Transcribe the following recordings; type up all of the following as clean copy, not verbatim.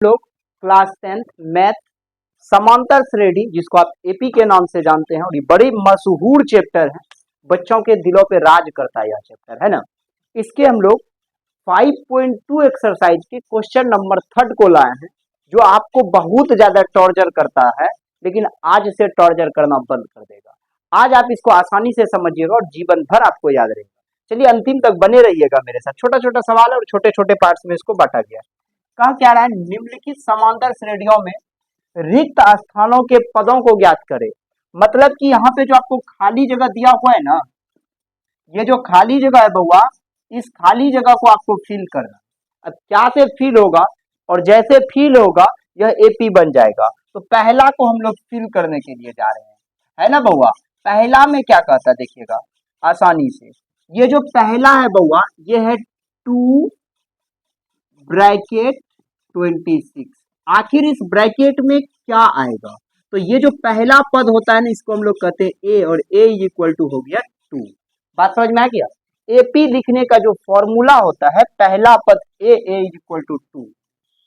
लोग class 10th math समांतर श्रेणी, जिसको आप एपी के नाम से जानते हैं, और ये बड़ी मशहूर चैप्टर है, बच्चों के दिलों पे राज करता है यह चैप्टर, है ना। इसके हम लोग 5.2 एक्सरसाइज के क्वेश्चन नंबर 3 को लाए हैं, जो आपको बहुत ज्यादा टॉर्चर करता है, लेकिन आज से टॉर्चर करना बंद कर देगा। आज आप इसको आसानी से समझिएगा और जीवन भर आपको याद रहेगा। चलिए अंतिम तक बने रहिएगा मेरे साथ। छोटा छोटा सवाल है और छोटे छोटे पार्ट्स में इसको बांटा गया है। कहा क्या रहा है, निम्नलिखित समांतर श्रेणियों में रिक्त स्थानों के पदों को ज्ञात करें। मतलब कि यहाँ पे जो आपको खाली जगह दिया हुआ है ना, ये जो खाली जगह है बउआ, इस खाली जगह को आपको फिल करना। अब क्या से फिल होगा, और जैसे फिल होगा यह एपी बन जाएगा। तो पहला को हम लोग फिल करने के लिए जा रहे हैं, है ना बउआ। पहला में क्या कहता है देखिएगा आसानी से, ये जो पहला है बउआ, ये है 2 ब्रैकेट 26। आखिर इस ब्रैकेट में क्या आएगा, तो ये जो पहला पद होता है ना, इसको हम लोग कहते हैं ए, और ए इक्वल टू हो गया 2। बात समझ में आ गया। एपी लिखने का जो फॉर्मूला होता है, पहला पद ए इक्वल टू 2,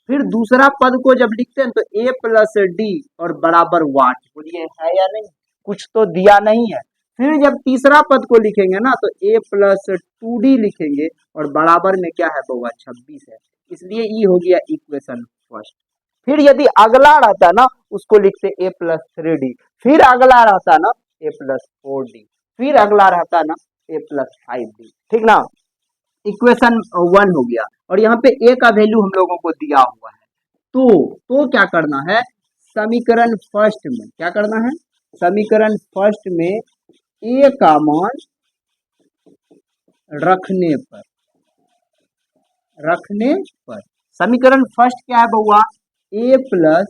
फिर दूसरा पद को जब लिखते हैं तो ए प्लस डी और बराबर वाट। बोलिए है या नहीं, कुछ तो दिया नहीं है। फिर जब तीसरा पद को लिखेंगे ना, तो ए प्लस 2d लिखेंगे, और बराबर में क्या है बउआ 26 है, इसलिए ई हो गया इक्वेशन फर्स्ट। फिर यदि अगला रहता ना, उसको लिखते ए प्लस 3d, फिर अगला रहता ना ए प्लस 4d, फिर अगला रहता ना ए प्लस 5d, ठीक ना। इक्वेशन 1 हो गया, और यहाँ पे ए का वैल्यू हम लोगों को दिया हुआ है। तो क्या करना है, समीकरण फर्स्ट में क्या करना है, समीकरण फर्स्ट में ए का मान रखने पर समीकरण फर्स्ट क्या है बउआ, ए प्लस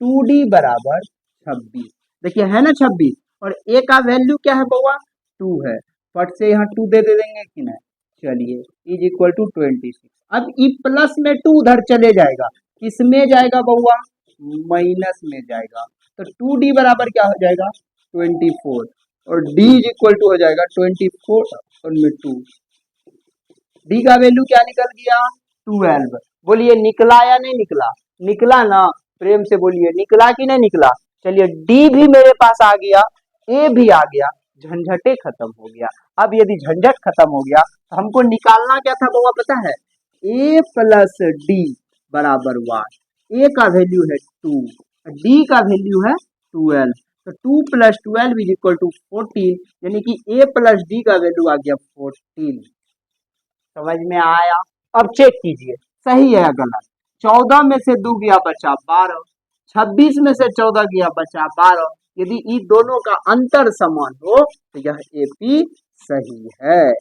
2d बराबर 26। देखिए है ना 26, और ए का वैल्यू क्या है बउआ 2 है। फट से यहाँ 2 दे देंगे कि नहीं, चलिए इज इक्वल टू 26। अब ई प्लस में 2 उधर चले जाएगा, किसमें जाएगा बउआ, माइनस में जाएगा। तो 2d बराबर क्या हो जाएगा 24, और d इज इक्वल टू हो जाएगा 24 और में 2। d का वैल्यू क्या निकल गया 12। बोलिए निकला या नहीं निकला, निकला ना, प्रेम से बोलिए निकला कि नहीं निकला। चलिए d भी मेरे पास आ गया, a भी आ गया, झंझटे खत्म हो गया। अब यदि झंझट खत्म हो गया तो हमको निकालना क्या था बउआ पता है, a प्लस डी बराबर 1। a का वैल्यू है 2, d का वैल्यू है 12, तो 2 प्लस 12 इज इक्वल टू 14, यानी कि a प्लस डी का वैल्यू आ गया 14। समझ में आया। अब चेक कीजिए सही है या गलत। 14 में से 2 गया बचा 12, 26 में से 14 गया बचा 12। यदि इन दोनों का अंतर समान हो तो यह एपी सही है।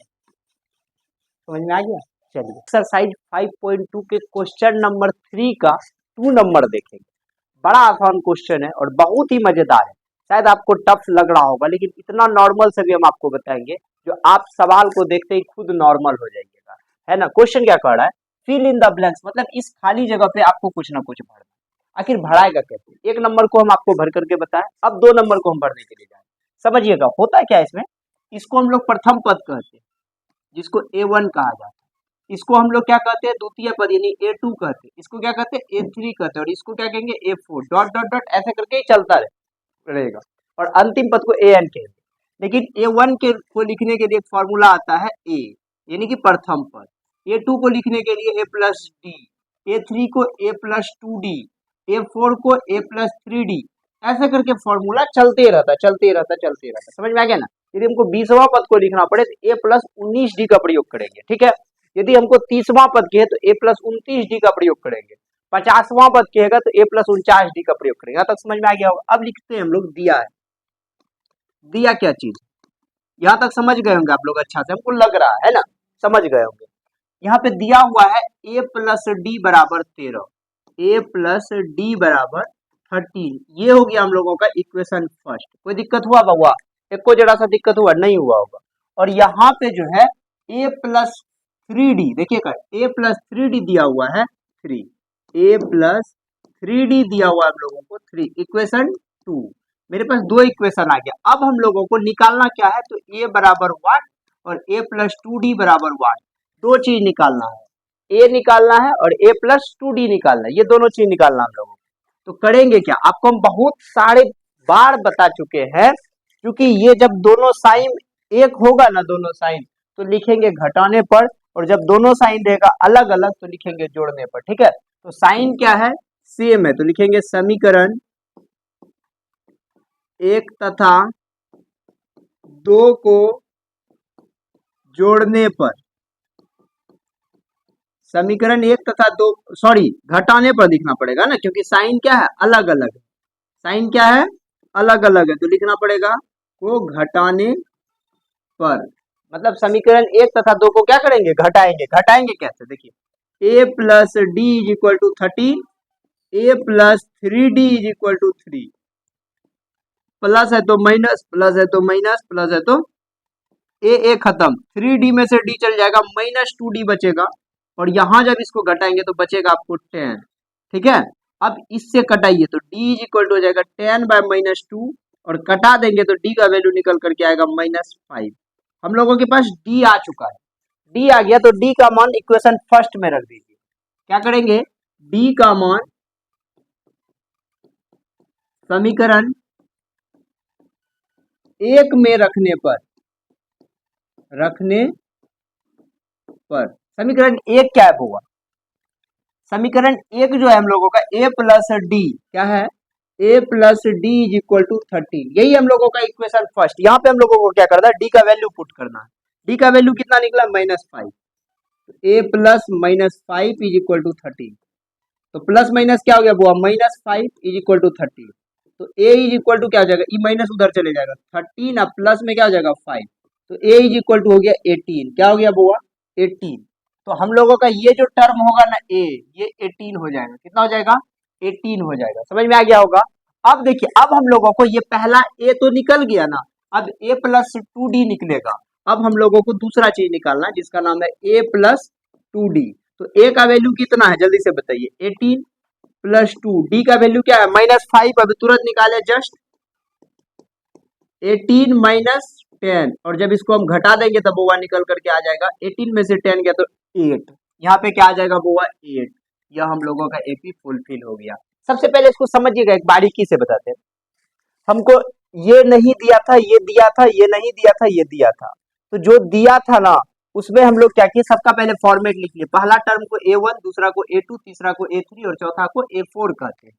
समझ में आ गया। चलिए एक्सरसाइज 5.2 के क्वेश्चन नंबर 3 का 2 नंबर देखेंगे। बड़ा आसान क्वेश्चन है और बहुत ही मजेदार है। शायद आपको टफ लग रहा होगा, लेकिन इतना नॉर्मल से भी हम आपको बताएंगे जो आप सवाल को देखते ही खुद नॉर्मल हो जाइएगा, है ना। क्वेश्चन क्या कर रहा है, फिल इन द ब्लैंक्स, मतलब इस खाली जगह पे आपको कुछ ना कुछ भरना। आखिर भराएगा कैसे, 1 नंबर को हम आपको भर करके बताएं, अब 2 नंबर को हम भरने के लिए जाए। समझिएगा होता क्या है इसमें, इसको हम लोग प्रथम पद कहते हैं, जिसको A1 कहा जाता है। इसको हम लोग क्या कहते हैं, द्वितीय पद यानी A2 कहते हैं। इसको क्या कहते हैं A3 कहते हैं, और इसको क्या कहेंगे A4, डॉट डॉट डॉट ऐसे करके ही चलता रहेगा, और अंतिम पद को AN कहेंगे। लेकिन A1 के को लिखने के लिए एक फॉर्मूला आता है A, यानी कि प्रथम पद। A2 को लिखने के लिए A प्लस डी, A3 को A प्लस 2d, A4 को A प्लस 3d, ऐसे करके फॉर्मूला चलते रहता। समझ में आ गया ना। यदि हमको 20वां पद को लिखना पड़े तो A प्लस 19d का प्रयोग करेंगे, ठीक है। यदि हमको 30वां पद के है तो A प्लस 29d का प्रयोग करेंगे। 50वां पद कहेगा तो A प्लस 49d का प्रयोग करेंगे। यहाँ तक समझ में आ गया होगा। अब लिखते हैं हम लोग दिया है, दिया क्या चीज, यहाँ तक समझ गए होंगे आप लोग अच्छा से, हमको लग रहा है ना समझ गए होंगे। यहाँ पे दिया हुआ है A प्लस डी बराबर 13, A प्लस डी बराबर 13। ये हो गया हम लोगों का इक्वेशन फर्स्ट। कोई दिक्कत हुआ बउआ, एक को जरा सा दिक्कत हुआ नहीं हुआ होगा। और यहाँ पे जो है A प्लस 3d, देखिएगा A प्लस 3d दिया हुआ है 3, A प्लस 3d दिया हुआ है हम लोगों को 3, इक्वेशन 2। मेरे पास 2 इक्वेशन आ गया। अब हम लोगों को निकालना क्या है, तो A बराबर वाट और A प्लस 2d बराबर वाट, 2 चीज निकालना है। ए निकालना है और ए प्लस 2d निकालना है, ये दोनों चीज निकालना हम लोगों को। तो करेंगे क्या, आपको हम बहुत सारे बार बता चुके हैं, क्योंकि ये जब दोनों साइन एक होगा ना, दोनों साइन तो लिखेंगे घटाने पर, और जब दोनों साइन रहेगा अलग अलग तो लिखेंगे जोड़ने पर। ठीक है, तो साइन क्या है, सेम है, तो लिखेंगे समीकरण 1 तथा 2 को जोड़ने पर, समीकरण 1 तथा 2 सॉरी घटाने पर लिखना पड़ेगा ना, क्योंकि साइन क्या है, अलग अलग है, साइन क्या है, अलग अलग है, तो लिखना पड़ेगा को घटाने पर। मतलब समीकरण 1 तथा 2 को क्या करेंगे, घटाएंगे। घटाएंगे कैसे, देखिए a plus d is equal to 13, a plus 3d is equal to 3, plus है तो माइनस, प्लस है तो माइनस, प्लस है तो ए खत्म, 3d में से d चल जाएगा, माइनस 2d बचेगा, और यहां जब इसको घटाएंगे तो बचेगा आपको 10। ठीक है, अब इससे कटाइए तो d इज इक्वल टू हो जाएगा 10 बाय माइनस 2, और कटा देंगे तो d का वैल्यू निकल करके आएगा -5। हम लोगों के पास d आ चुका है, d आ गया तो d का मान इक्वेशन फर्स्ट में रख दीजिए। क्या करेंगे, d का मान समीकरण 1 में रखने पर समीकरण 1 क्या है होगा, समीकरण 1 जो है हम लोगों का a प्लस डी क्या है, a plus d is equal to 13, यही हम लोगों का इक्वेशन फर्स्ट। यहाँ पे हम लोगों को क्या करना है, d का वैल्यू पुट करना है। d का वैल्यू कितना निकला, -5, a plus -5 is equal to 13, तो प्लस माइनस क्या हो गया बुआ, -5 इज इक्वल टू 13, तो a इज इक्वल टू क्या हो जाएगा, ई माइनस उधर चले जाएगा 13, अब प्लस में क्या हो जाएगा 5, तो a इज इक्वल टू हो गया 18, क्या हो गया बुआ 18। तो हम लोगों का ये जो टर्म होगा ना a, ये 18 हो जाएगा, कितना हो जाएगा 18 हो जाएगा, समझ में आ गया होगा। अब देखिए, अब हम लोगों को ये पहला a तो निकल गया ना, अब a प्लस 2d निकलेगा। अब हम लोगों को दूसरा चीज निकालना है जिसका नाम है a प्लस 2d। तो a का वैल्यू कितना है जल्दी से बताइए, 18 प्लस 2, d का वैल्यू क्या है -5, अभी तुरंत निकाले जस्ट 18 माइनस 10, और जब इसको हम घटा देंगे तब बोआ निकल करके आ जाएगा 18 में से 10 गया तो 8, यहाँ पे क्या आ जाएगा बोआ 8। यह हम लोगों का एपी फुलफिल हो गया। सबसे पहले इसको समझिएगा, एक बारीकी से बताते हैं। हमको ये नहीं दिया था, ये दिया था, ये नहीं दिया था, ये दिया था, तो जो दिया था ना उसमें हम लोग क्या किए, सबका पहले फॉर्मेट लिख लिए। पहला टर्म को a1, दूसरा को a2, तीसरा को a3 और चौथा को a4 कहते हैं।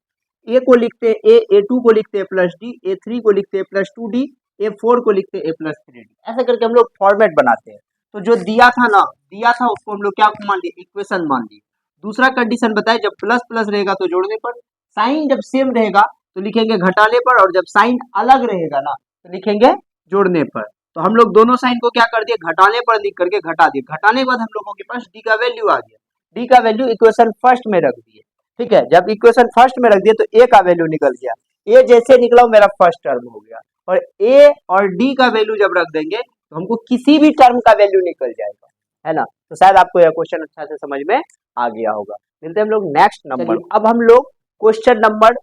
a को लिखते हैं a, a2 को लिखते हैं प्लस डी, a3 को लिखते हैं प्लस 2d, a4 को लिखते हैं a प्लस 3d। ऐसे करके हम लोग फॉर्मेट बनाते हैं। तो जो दिया था ना, दिया था उसको हम लोग क्या मान लिए, इक्वेशन मान लिए। दूसरा कंडीशन बताए, जब प्लस प्लस रहेगा तो जोड़ने पर, साइन जब सेम रहेगा तो लिखेंगे घटाने पर, और जब साइन अलग रहेगा ना तो लिखेंगे जोड़ने पर। तो हम लोग दोनों साइन को क्या कर दिए, घटाने पर लिख करके घटा दिए। घटाने के बाद हम लोगों के पास डी का वैल्यू आ गया, डी का वैल्यू इक्वेशन फर्स्ट में रख दिए। ठीक है, जब इक्वेशन फर्स्ट में रख दिए तो ए का वैल्यू निकल गया, ए जैसे निकला मेरा फर्स्ट टर्म हो गया, और ए और डी का वैल्यू जब रख देंगे तो हमको किसी भी टर्म का वैल्यू निकल जाएगा, है ना। तो शायद आपको यह क्वेश्चन अच्छा से समझ में आ गया होगा। मिलते हैं हम लोग नेक्स्ट नंबर। अब हम लोग क्वेश्चन नंबर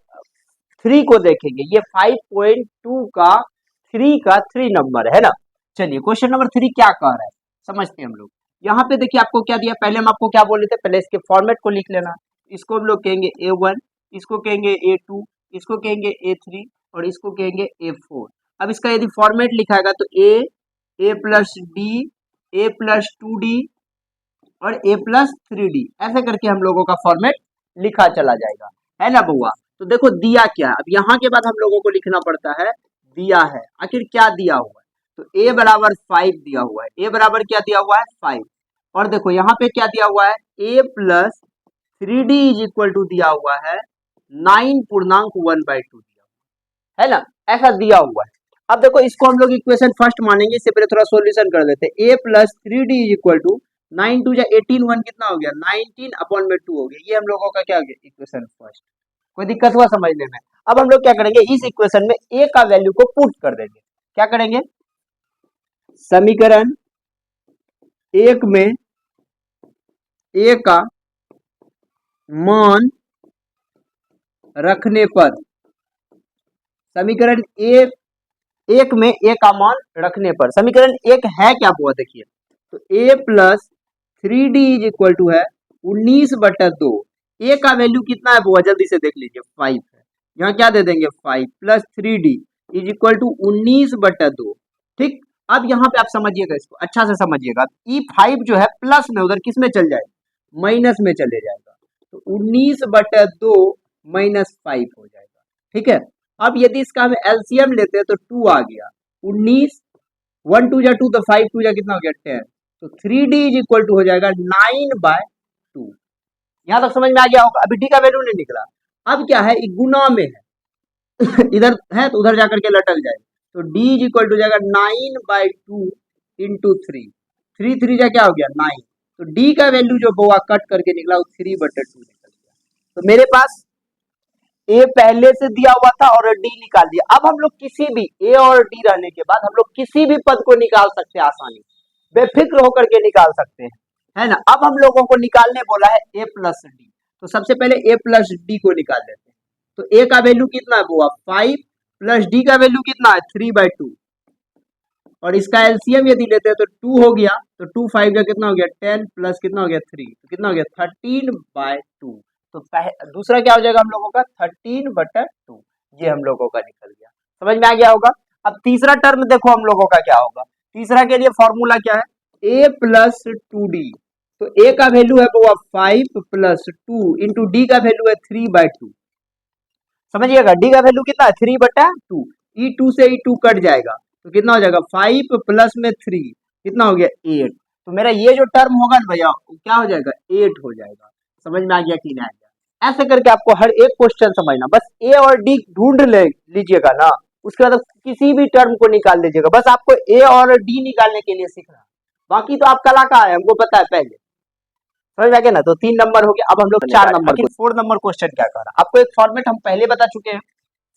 3 को देखेंगे। ये 5.2 का 3 का 3 नंबर है ना। चलिए क्वेश्चन नंबर 3 क्या कह रहा है समझते हैं हम लोग। यहाँ पे देखिए आपको क्या दिया, पहले हम आपको क्या बोले थे, पहले इसके फॉर्मेट को लिख लेना। इसको हम लोग कहेंगे a1, इसको कहेंगे a2, इसको कहेंगे a3 और इसको कहेंगे a4। अब इसका यदि फॉर्मेट लिखाएगा तो a plus D, a plus 2d और a प्लस 3d, ऐसे करके हम लोगों का फॉर्मेट लिखा चला जाएगा, है ना बुआ। तो देखो दिया क्या है, अब यहाँ के बाद हम लोगों को लिखना पड़ता है दिया है, आखिर क्या दिया हुआ है। तो a बराबर 5 दिया हुआ है, a बराबर क्या दिया हुआ है 5, और देखो यहाँ पे क्या दिया हुआ है a plus 3d is equal to दिया हुआ है 9.1/2 दिया हुआ है ना, ऐसा दिया हुआ है। अब देखो इसको हम लोग इक्वेशन फर्स्ट मानेंगे, इससे पहले थोड़ा सॉल्यूशन कर लेते हैं। a plus 3d is equal to 9 2 18, 1 कितना हो गया 19/2 हो गया, ये हम लोगों का क्या हो गया इक्वेशन फर्स्ट। कोई दिक्कत हुआ समझने में। अब हम लोग क्या करेंगे, इस इक्वेशन में a का वैल्यू को पुट कर देंगे। क्या करेंगे, समीकरण 1 में a का मान रखने पर, समीकरण 1 में a का मान रखने पर, समीकरण 1 है क्या हुआ देखिए, तो a plus 3d is equal to है 19/2। ए का वैल्यू कितना है बुआ, जल्दी से देख लीजिए 5 है। यहाँ क्या दे देंगे 5 plus 3d is equal to 19/2। ठीक, अब यहाँ पे आप समझिएगा, इसको अच्छा से समझिएगा। E5 जो है प्लस में उधर किस में चल जाएगा, माइनस में चले जाएगा, तो 19/2 -5 हो जाएगा। ठीक है, अब यदि इसका हम एलसीएम लेते हैं तो 2 आ गया, 19 1 2 जा 2 तो 5 2 जा कितना हो गया 10, तो 3d इज इक्वल टू हो जाएगा 9/2। यहां तक समझ में आ गया होगा। अभी डी का वैल्यू नहीं निकला, अब क्या है, गुना में है इधर है तो उधर जाकर के लटक जाएगा, तो d इज इक्वल टू जाएगा 9/2 इंटू 3, 3 3 जा क्या हो गया 9, तो d का वैल्यू जो बुआ कट करके निकला वो 3/2 निकल गया। तो मेरे पास ए पहले से दिया हुआ था और डी निकाल दिया। अब हम लोग किसी भी ए और डी रहने के बाद हम लोग किसी भी पद को निकाल सकते हैं, आसानी बेफिक्र होकर के निकाल सकते हैं, है ना। अब हम लोगों को निकालने बोला है ए प्लस डी, तो सबसे पहले ए प्लस डी को निकाल लेते हैं। तो ए का वैल्यू कितना है बुआ 5 प्लस डी का वैल्यू कितना है 3/2, और इसका एलसीएम यदि लेते हैं तो 2 हो गया, तो 2 5 का कितना हो गया 10 प्लस कितना हो गया 3, तो कितना हो गया 13/2। तो दूसरा क्या हो जाएगा हम लोगों का 13/2, ये हम लोगों का निकल गया। समझ में आ गया होगा। अब तीसरा टर्म देखो हम लोगों का क्या होगा। तीसरा के लिए फॉर्मूला क्या है, a प्लस 2d, तो a का वैल्यू है वो 5 प्लस 2 इंटू डी का वैल्यू है 3/2। समझिएगा, डी का वैल्यू कितना है 3/2, E2 से E2 कट जाएगा तो कितना हो जाएगा 5 प्लस में 3 कितना हो गया 8, तो मेरा ये जो टर्म होगा ना भैया क्या हो जाएगा 8 हो जाएगा। समझ में आ गया कि नहीं आ गया। ऐसे करके आपको हर एक क्वेश्चन समझना, बस ए और डी ढूंढ लीजिएगा ना, उसके बाद किसी भी टर्म को निकाल लीजिएगा। बस आपको ए और डी निकालने के लिए सीखना, बाकी तो आप कला का है, हमको पता है पहले। समझ में आ गया ना। तो 3 नंबर हो गया, अब हम लोग 4 नंबर को 4 नंबर क्वेश्चन क्या कर रहा है। आपको एक फॉर्मेट हम पहले बता चुके हैं।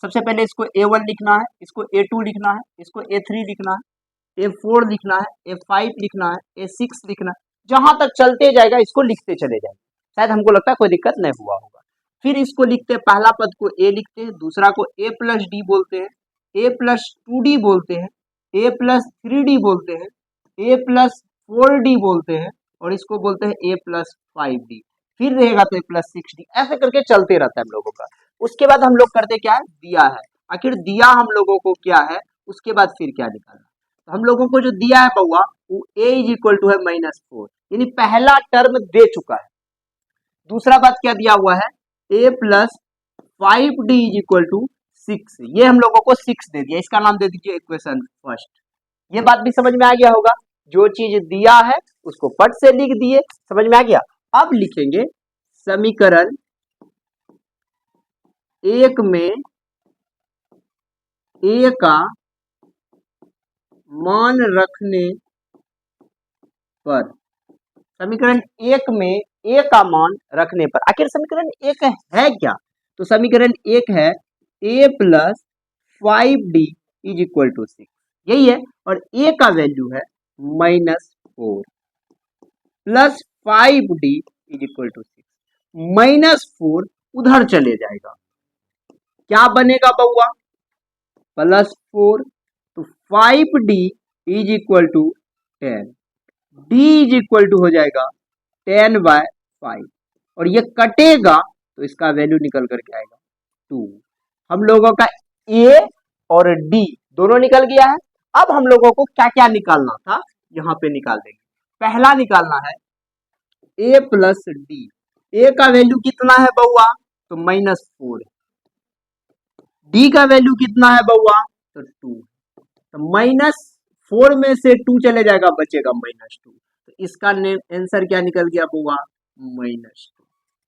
सबसे पहले इसको A1 लिखना है, इसको A2 लिखना है, इसको A3 लिखना है, A4 लिखना है, A5 लिखना है, A6 लिखना है। जहां तक चलते जाएगा इसको लिखते चले जाएंगे, शायद हमको लगता है कोई दिक्कत नहीं हुआ होगा। फिर इसको लिखते हैं, पहला पद को ए लिखते हैं, दूसरा को ए प्लस डी बोलते हैं, ए प्लस 2d बोलते हैं, ए प्लस 3d बोलते हैं, ए प्लस 4d बोलते हैं, और इसको बोलते हैं ए प्लस 5d। फिर रहेगा तो ए प्लस 6d, ऐसे करके चलते रहता है हम लोगों का। उसके बाद हम लोग करते क्या है, दिया है, आखिर दिया हम लोगों को क्या है, उसके बाद फिर क्या निकालना। तो हम लोगों को जो दिया है बउआ वो a इज इक्वल टू है -4, यानी पहला टर्म दे चुका है। दूसरा बात क्या दिया हुआ है, a plus 5d is equal to 6, ये हम लोगों को 6 दे दिया, इसका नाम दे दीजिए इक्वेशन फर्स्ट। ये बात भी समझ में आ गया होगा, जो चीज दिया है उसको पट से लिख दिए, समझ में आ गया। अब लिखेंगे समीकरण 1 में a का मान रखने पर, समीकरण 1 में a का मान रखने पर, आखिर समीकरण 1 है क्या, तो समीकरण 1 है a plus 5d is equal to 6, यही है। और a का वैल्यू है -4 plus 5d is equal to 6, -4 उधर चले जाएगा, क्या बनेगा बउआ +4, तो 5d is equal to 10, d is equal to हो जाएगा 10/5, और ये कटेगा तो इसका वैल्यू निकल करके आएगा 2। हम लोगों का a और d दोनों निकल गया है। अब हम लोगों को क्या क्या निकालना था यहाँ पे निकाल देंगे। पहला निकालना है a प्लस डी, a का वैल्यू कितना है बउआ, तो -4, d का वैल्यू कितना है बउआ, तो 2, तो -4 में से 2 चले जाएगा, बचेगा -2, तो इसका आंसर क्या निकल गया बउआ -2।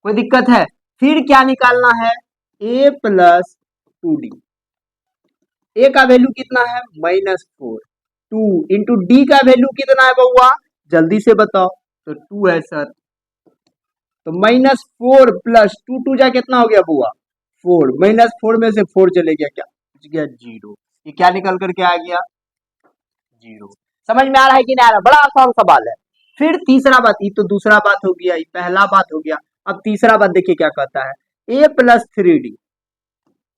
कोई दिक्कत है। फिर क्या निकालना है, a प्लस 2d, a का वैल्यू कितना है -4, 2 इंटू डी का वैल्यू कितना है बउआ, जल्दी से बताओ, तो 2 है सर, तो -4 प्लस 2 2 जा कितना हो गया बुआ 4, -4 में से 4 चले गया, क्या बच गया 0, ये क्या निकल करके आ गया 0। समझ में आ रहा है कि नहीं आ रहा, बड़ा आसान सवाल है। फिर तीसरा बात, ये तो दूसरा बात हो गया, ये पहला बात हो गया। अब तीसरा बात देखिए क्या कहता है, a plus 3d,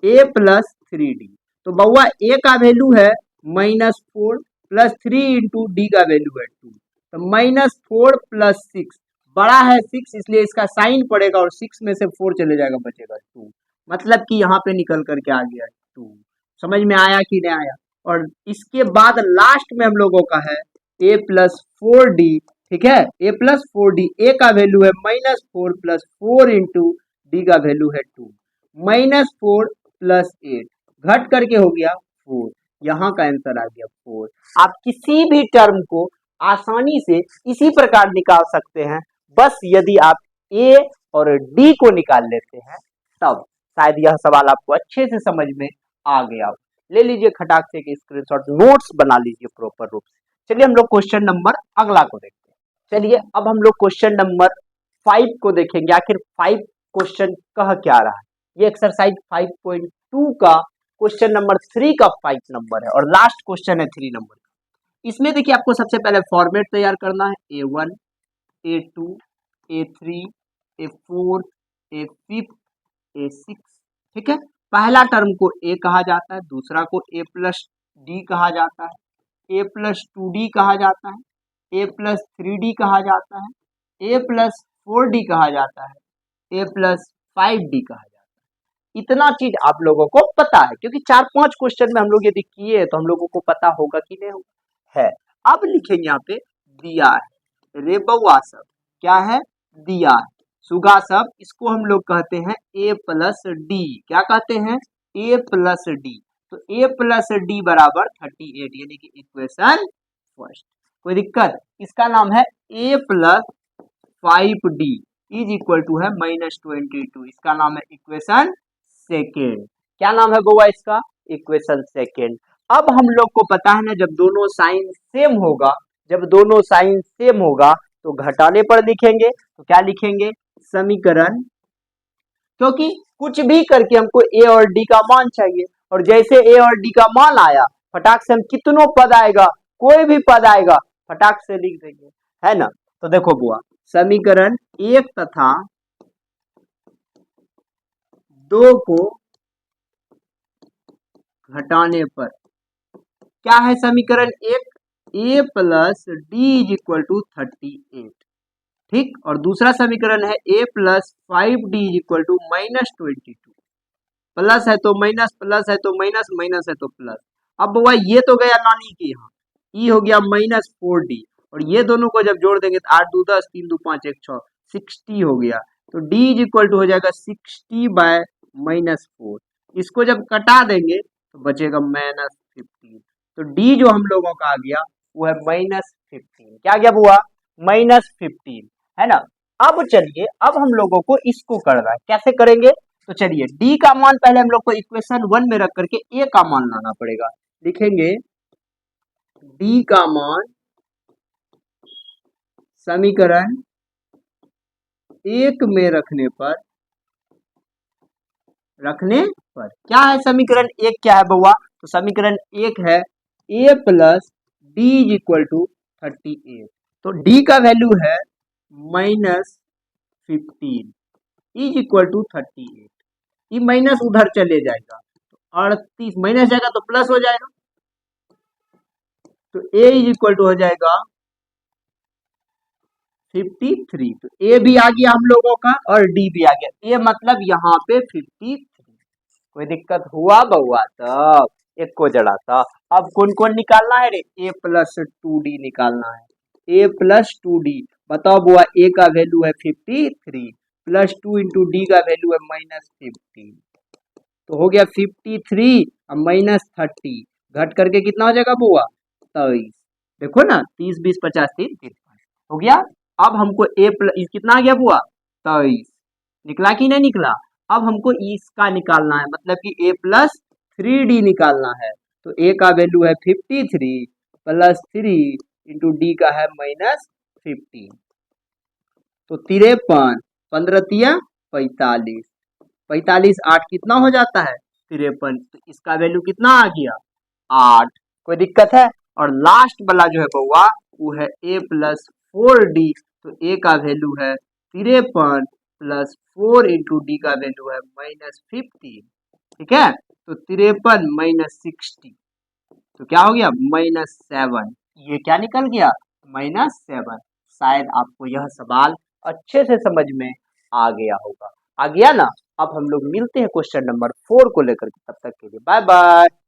a plus 3d, तो बउआ a का वैल्यू है -4 प्लस 3 इंटू डी का वैल्यू है 2, तो -4 प्लस 6 बड़ा है 6 इसलिए इसका साइन पड़ेगा और 6 में से 4 चले जाएगा, बचेगा 2। मतलब कि यहाँ पे निकल करके आ गया 2। समझ में आया कि नहीं आया? और इसके बाद लास्ट में हम लोगों का है a प्लस 4d। ठीक है, a प्लस 4d, a का वैल्यू है -4 प्लस 4 इंटू डी का वैल्यू है 2। -4 प्लस 8 घट करके हो गया 4। यहाँ का आंसर आ गया 4। आप किसी भी टर्म को आसानी से इसी प्रकार निकाल सकते हैं, बस यदि आप a और d को निकाल लेते हैं तब। शायद यह सवाल आपको अच्छे से समझ में आ गया। ले लीजिए खटाक से एक स्क्रीनशॉट, नोट्स बना लीजिए प्रॉपर रूप से। चलिए हम लोग क्वेश्चन नंबर अगला को देखते हैं। चलिए अब हम लोग क्वेश्चन नंबर 5 को देखेंगे, आखिर 5 क्वेश्चन कह क्या रहा है। ये एक्सरसाइज 5.2 का क्वेश्चन नंबर 3 का 5 नंबर है और लास्ट क्वेश्चन है 3 नंबर का। इसमें देखिए आपको सबसे पहले फॉर्मेट तैयार करना है, A1, A2, A3, A4, A5, A6। ठीक है, पहला टर्म को a कहा जाता है, दूसरा को a प्लस डी कहा जाता है, a प्लस 2d कहा जाता है, a प्लस 3d कहा जाता है, a प्लस 4d कहा जाता है, a प्लस 5d कहा जाता है। इतना चीज आप लोगों को पता है, क्योंकि 4-5 क्वेश्चन में हम लोग यदि किए तो हम लोगों को पता होगा कि नहीं होगा है। अब लिखेंगे यहाँ पे दिया है, रे बउआ सब क्या है, दिया है। सुगा सब, इसको हम लोग कहते हैं a प्लस डी। क्या कहते हैं, a प्लस डी। तो a प्लस डी बराबर 38, यानी कि इक्वेशन फर्स्ट। कोई दिक्कत? इसका नाम है a plus 5d is equal to है -22। इसका नाम है इक्वेशन सेकेंड। क्या नाम है बउआ इसका, इक्वेशन सेकेंड। अब हम लोग को पता है ना, जब दोनों साइन सेम होगा, जब दोनों साइन सेम होगा तो घटाने पर लिखेंगे। तो क्या लिखेंगे, समीकरण, क्योंकि कुछ भी करके हमको a और d का मान चाहिए, और जैसे a और d का मान आया फटाक से हम कितनों पद आएगा, कोई भी पद आएगा फटाक से लिख देंगे, है ना। तो देखो बुआ, समीकरण 1 तथा 2 को घटाने पर क्या है, समीकरण 1 a plus d is equal to 38। ठीक, और दूसरा समीकरण है a plus 5d is equal to -22। Plus है तो माइनस, प्लस है तो माइनस, माइनस है तो प्लस। अब वह ये तो गया नानी के यहाँ, ई हो गया -4d, और ये दोनों को जब जोड़ देंगे तो 8 2 10, 3 2 5 1 6, 60 हो गया। तो d इज इक्वल टू हो जाएगा 60 बाय -4। इसको जब कटा देंगे तो बचेगा -15। तो d जो हम लोगों का आ गया वो है -15। क्या आ गया बुआ, -15, है ना। अब चलिए, अब हम लोगों को इसको करना है, कैसे करेंगे। तो चलिए d का मान पहले हम लोग को इक्वेशन 1 में रख करके a का मान लाना पड़ेगा। लिखेंगे d का मान समीकरण 1 में रखने पर क्या है, समीकरण 1 क्या है बउआ, तो समीकरण 1 है a plus d is equal to 38। तो d का वैल्यू है -15 इज इक्वल टू 38। ये माइनस उधर चले जाएगा तो 38, माइनस जाएगा तो प्लस हो जाएगा, तो a इज इक्वल टू हो जाएगा 53। तो a भी आ गया हम लोगों का और d भी आ गया, a मतलब यहाँ पे 53। कोई दिक्कत हुआ बउआ, तब एक को जड़ा था। अब कौन कौन निकालना है रे, a प्लस 2d निकालना है, a प्लस 2d। बताओ बुआ, a का वैल्यू है 53 प्लस 2 इंटू डी का वैल्यू है -15। तो हो गया 53 और -30, घट करके कितना हो जाएगा बुआ, 23। देखो ना, 30 20 50 3 3 हो गया। अब हमको a प्लस कितना आ गया बुआ, 23 निकला कि नहीं निकला। अब हमको इसका निकालना है, मतलब कि a प्लस 3d निकालना है। तो a का वैल्यू है 53 प्लस 3 इंटू डी का है -15। तो 53, 15 तिया 45, 45 8 कितना हो जाता है 53। तो इसका वैल्यू कितना आ गया 8। कोई दिक्कत है। और लास्ट वाला जो है बउआ वो है a प्लस 4d। तो a का वैल्यू है 53 प्लस 4 इंटू डी का वैल्यू है -15। ठीक है, तो 53 -60, तो क्या हो गया -7। ये क्या निकल गया, -7। शायद आपको यह सवाल अच्छे से समझ में आ गया होगा। आ गया ना? अब हम लोग मिलते हैं क्वेश्चन नंबर 4 को लेकर के, तब तक के लिए बाय बाय।